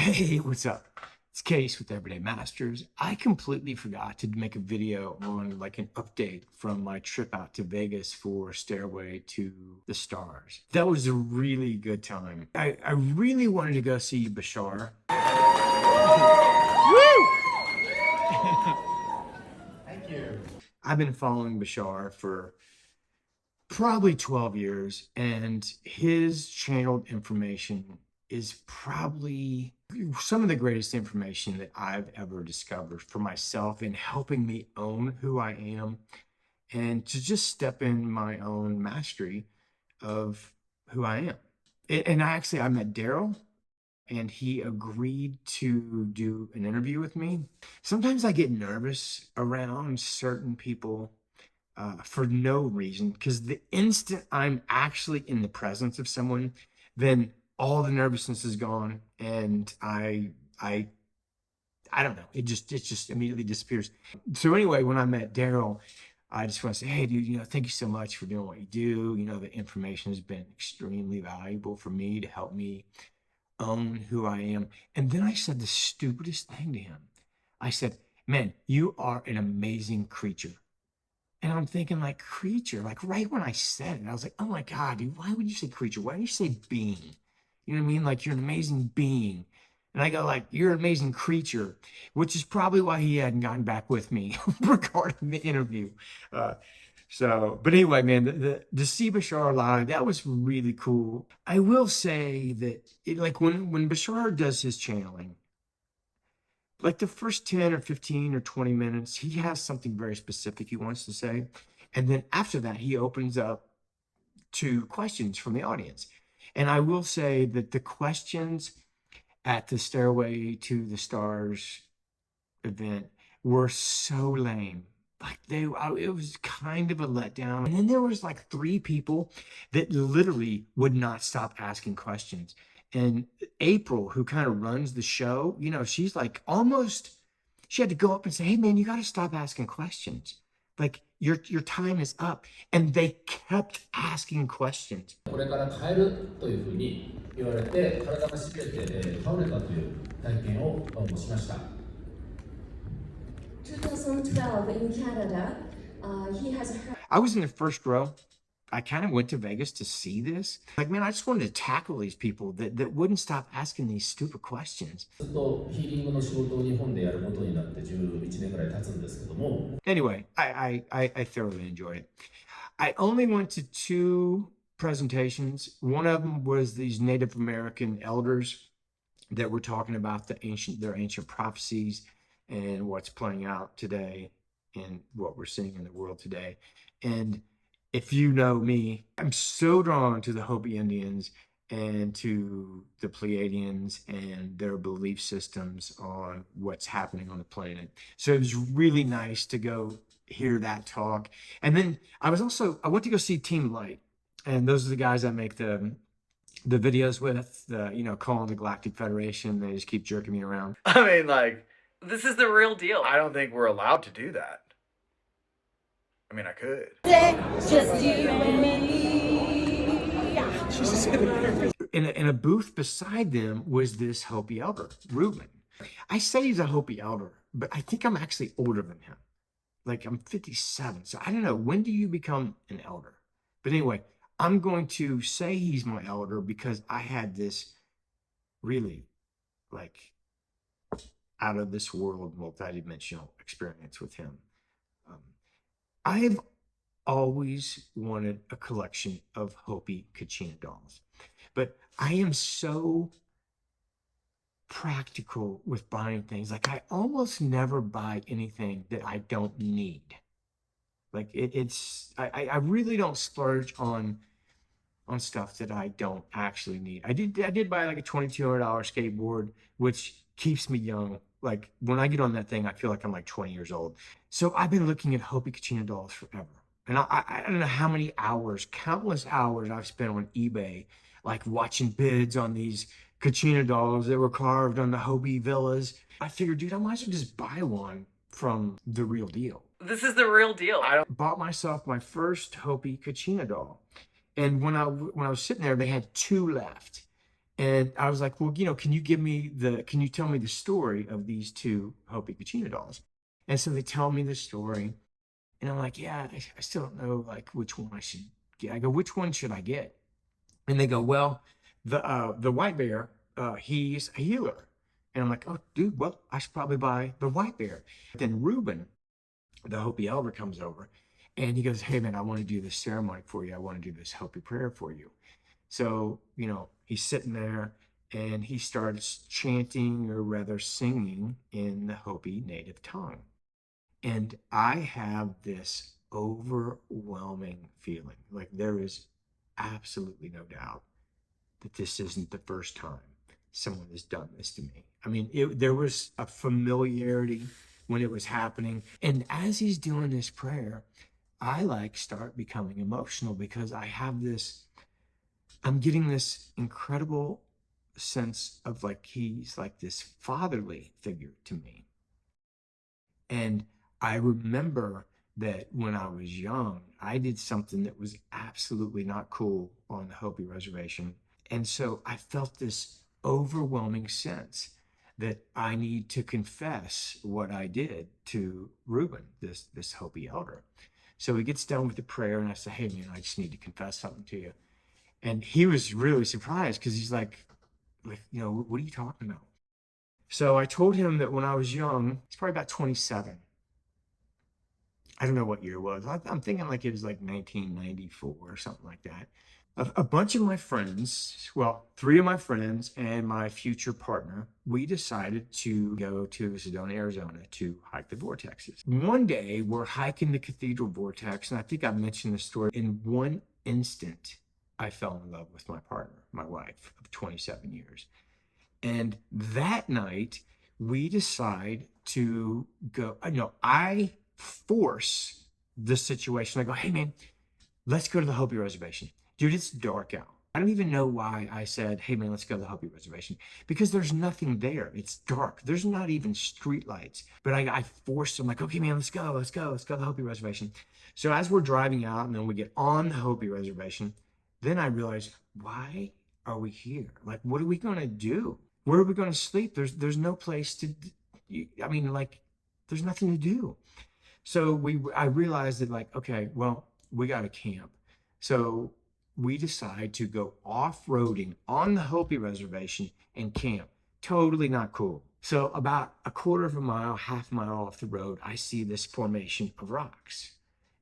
Hey, what's up? It's Case with Everyday Masters. I completely forgot to make a video on like an update from my trip out to Vegas for Stairway to the Stars. That was a really good time. I really wanted to go see Bashar. Woo! Thank you. I've been following Bashar for probably 12 years, and his channeled information is probably some of the greatest information that I've ever discovered for myself in helping me own who I am and to just step in my own mastery of who I am. And I met Daryl, and he agreed to do an interview with me. Sometimes I get nervous around certain people for no reason, because the instant I'm actually in the presence of someone, then all the nervousness is gone, and I don't know. It just immediately disappears. So anyway, when I met Daryl, I just want to say, hey, dude, thank you so much for doing what you do. The information has been extremely valuable for me to help me own who I am. And then I said the stupidest thing to him. I said, man, you are an amazing creature. And I'm thinking, like, creature, like right when I said it, I was like, oh my God, dude, why would you say creature? Why do you say being? You know what I mean? Like, you're an amazing being. And I go, like, you're an amazing creature, which is probably why he hadn't gotten back with me regarding the interview. But anyway, man, the see Bashar live, that was really cool. I will say that like when Bashar does his channeling, like the first 10 or 15 or 20 minutes, he has something very specific he wants to say. And then after that, he opens up to questions from the audience. And I will say that the questions at the Stairway to the Stars event were so lame. Like it was kind of a letdown. And then there was like 3 people that literally would not stop asking questions. And April, who kind of runs the show, she's like she had to go up and say, hey man, you got to stop asking questions. Like your time is up. And they kept asking questions. これから変えるというふうに言われて、体がしびれて倒れたという体験をしました。2012 in Canada, he has heard. I was in the first row. I kind of went to Vegas to see this. Like, man, I just wanted to tackle these people that wouldn't stop asking these stupid questions. Anyway, I thoroughly enjoyed it. I only went to 2 presentations. One of them was these Native American elders that were talking about their ancient prophecies and what's playing out today and what we're seeing in the world today. And if you know me, I'm so drawn to the Hopi Indians and to the Pleiadians and their belief systems on what's happening on the planet. So it was really nice to go hear that talk. And then I went to go see Team Light. And those are the guys I make the videos with, calling the Galactic Federation. They just keep jerking me around. I mean, like, this is the real deal. I don't think we're allowed to do that. I mean, I could. Just you and me. In a booth beside them was this Hopi elder, Reuben. I say he's a Hopi elder, but I think I'm actually older than him. Like, I'm 57, so I don't know. When do you become an elder? But anyway, I'm going to say he's my elder because I had this really, like, out of this world, multidimensional experience with him. I've always wanted a collection of Hopi Kachina dolls, but I am so practical with buying things. Like, I almost never buy anything that I don't need. Like, I really don't splurge on stuff that I don't actually need. I did buy like a $2,200 skateboard, which keeps me young. Like, when I get on that thing, I feel like I'm like 20 years old. So I've been looking at Hopi Kachina dolls forever. And I don't know how many hours, countless hours I've spent on eBay, like watching bids on these Kachina dolls that were carved on the Hopi villas. I figured, dude, I might as well just buy one from the real deal. This is the real deal. I bought myself my first Hopi Kachina doll. And when I was sitting there, they had 2 left. And I was like, well, can you tell me the story of these two Hopi Kachina dolls? And so they tell me the story, and I'm like, yeah, I still don't know like which one I should get. I go, which one should I get? And they go, well, the white bear, he's a healer. And I'm like, oh, dude, well, I should probably buy the white bear. Then Reuben, the Hopi elder, comes over, and he goes, hey man, I want to do this ceremony for you. I want to do this Hopi prayer for you. So, he's sitting there and he starts chanting, or rather singing, in the Hopi native tongue. And I have this overwhelming feeling, like there is absolutely no doubt that this isn't the first time someone has done this to me. I mean, there was a familiarity when it was happening. And as he's doing this prayer, I like start becoming emotional because I'm getting this incredible sense of like he's like this fatherly figure to me. And I remember that when I was young, I did something that was absolutely not cool on the Hopi reservation. And so I felt this overwhelming sense that I need to confess what I did to Reuben, this Hopi elder. So he gets done with the prayer, and I say, hey, man, I just need to confess something to you. And he was really surprised because he's like, what are you talking about? So I told him that when I was young, he's probably about 27. I don't know what year it was. I'm thinking like it was like 1994 or something like that. A bunch of my friends, well, three of my friends and my future partner, we decided to go to Sedona, Arizona to hike the vortexes. One day we're hiking the Cathedral Vortex, and I think I've mentioned this story. In one instant, I fell in love with my partner, my wife of 27 years. And that night, we decide to go. I force the situation. I go, hey, man, let's go to the Hopi reservation. Dude, it's dark out. I don't even know why I said, hey, man, let's go to the Hopi reservation. Because there's nothing there. It's dark. There's not even street lights. But I forced them, like, okay, man, let's go to the Hopi reservation. So as we're driving out and then we get on the Hopi reservation, then I realized, why are we here? Like, what are we going to do? Where are we going to sleep? There's no place to, I mean, like, there's nothing to do. So I realized that, like, okay, well, we got to camp. So we decide to go off-roading on the Hopi reservation and camp. Totally not cool. So about a quarter of a mile, half mile off the road, I see this formation of rocks.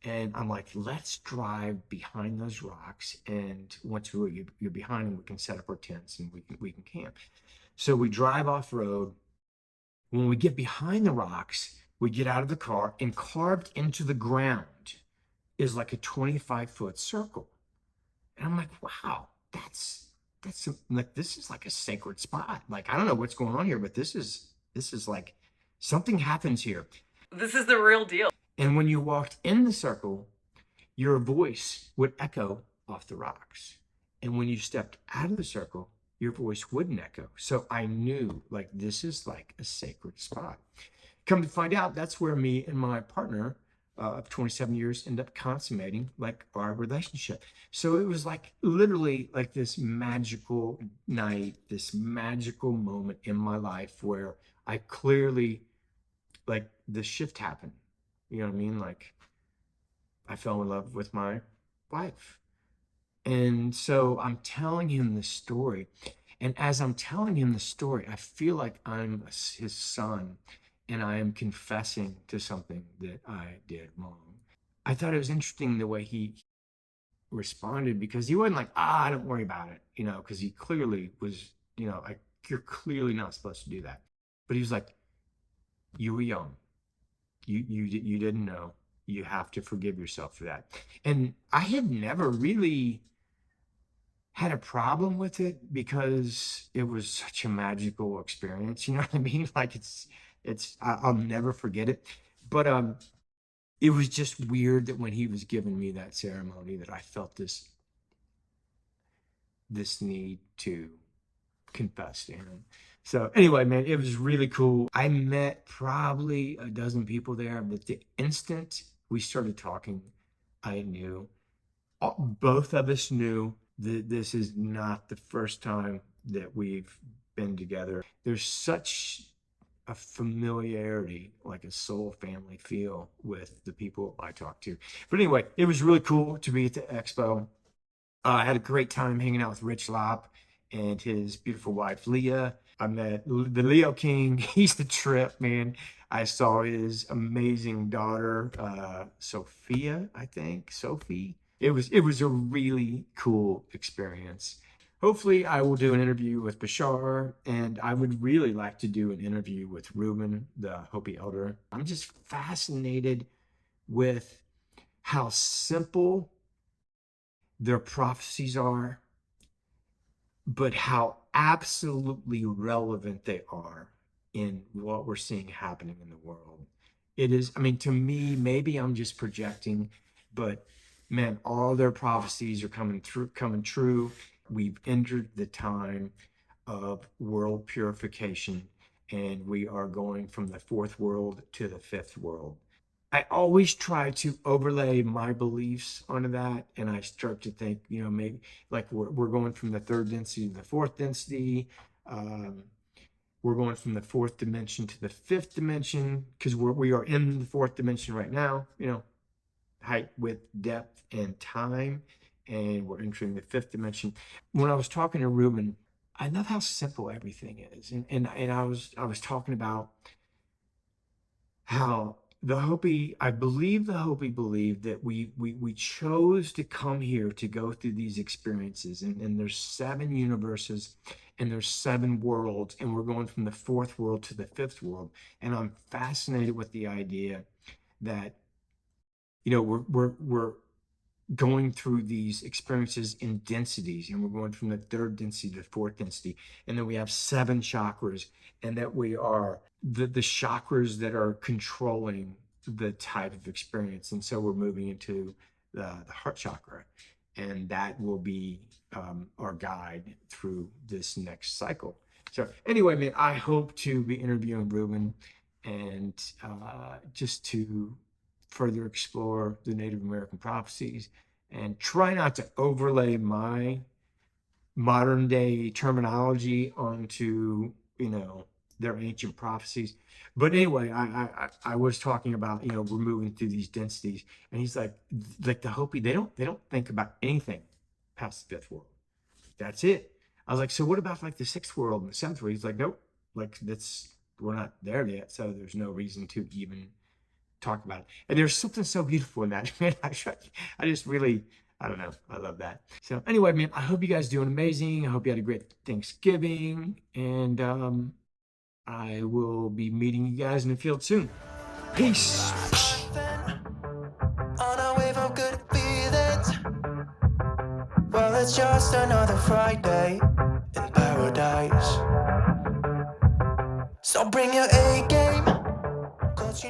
And I'm like, let's drive behind those rocks. And once you're behind them, we can set up our tents and we can camp. So we drive off road. When we get behind the rocks, we get out of the car, and carved into the ground is like a 25-foot circle. And I'm like, wow, like, this is like a sacred spot. Like, I don't know what's going on here, but this is like something happens here. This is the real deal. And when you walked in the circle, your voice would echo off the rocks. And when you stepped out of the circle, your voice wouldn't echo. So I knew, like, this is like a sacred spot. Come to find out, that's where me and my partner of 27 years end up consummating like our relationship. So it was like literally like this magical night, this magical moment in my life where I clearly, like, the shift happened. You know what I mean? Like, I fell in love with my wife. And so I'm telling him the story. And as I'm telling him the story, I feel like I'm his son, and I am confessing to something that I did wrong. I thought it was interesting the way he responded, because he wasn't like, don't worry about it, because he clearly was, like, you're clearly not supposed to do that. But he was like, you were young. You didn't know. You have to forgive yourself for that. And I had never really had a problem with it because it was such a magical experience. You know what I mean? Like, I'll never forget it. But it was just weird that when he was giving me that ceremony, that I felt this need to confess to him. So anyway, man, it was really cool. I met probably a dozen people there, but the instant we started talking, I knew, both of us knew that this is not the first time that we've been together. There's such a familiarity, like a soul family feel with the people I talk to. But anyway, it was really cool to be at the expo. I had a great time hanging out with Rich Lopp and his beautiful wife, Leah. I met the Leo King. He's the trip, man. I saw his amazing daughter, Sophia, I think. Sophie. It was a really cool experience. Hopefully, I will do an interview with Bashar, and I would really like to do an interview with Reuben, the Hopi elder. I'm just fascinated with how simple their prophecies are, but how absolutely relevant they are in what we're seeing happening in the world. It is, I mean, to me, maybe I'm just projecting, but man, all their prophecies are coming true. We've entered the time of world purification, and we are going from the fourth world to the fifth world. I always try to overlay my beliefs onto that, and I start to think, maybe like we're going from the third density to the fourth density. Um, we're going from the fourth dimension to the fifth dimension because we are in the fourth dimension right now. Height, width, depth, and time, and we're entering the fifth dimension. When I was talking to Ruben, I love how simple everything is, and I was talking about how I believe the Hopi believe that we chose to come here to go through these experiences, and there's 7 universes and there's 7 worlds, and we're going from the fourth world to the fifth world. And I'm fascinated with the idea that we're going through these experiences in densities, and we're going from the third density to the fourth density, and then we have 7 chakras, and that we are the chakras that are controlling the type of experience. And so we're moving into the heart chakra, and that will be our guide through this next cycle. So anyway, man, I hope to be interviewing Ruben, and just to further explore the Native American prophecies and try not to overlay my modern day terminology onto, their ancient prophecies. But anyway, I was talking about, we're moving through these densities, and he's like the Hopi, they don't think about anything past the fifth world. That's it. I was like, so what about like the sixth world and the seventh world? He's like, nope, like we're not there yet, so there's no reason to even talk about it. And there's something so beautiful in that, man. I just really, I don't know. I love that. So anyway, man, I hope you guys doing amazing. I hope you had a great Thanksgiving, and I will be meeting you guys in the field soon. Peace. On a wave of good feelings. Well, it's just another Friday in paradise. So bring your A game, 'cause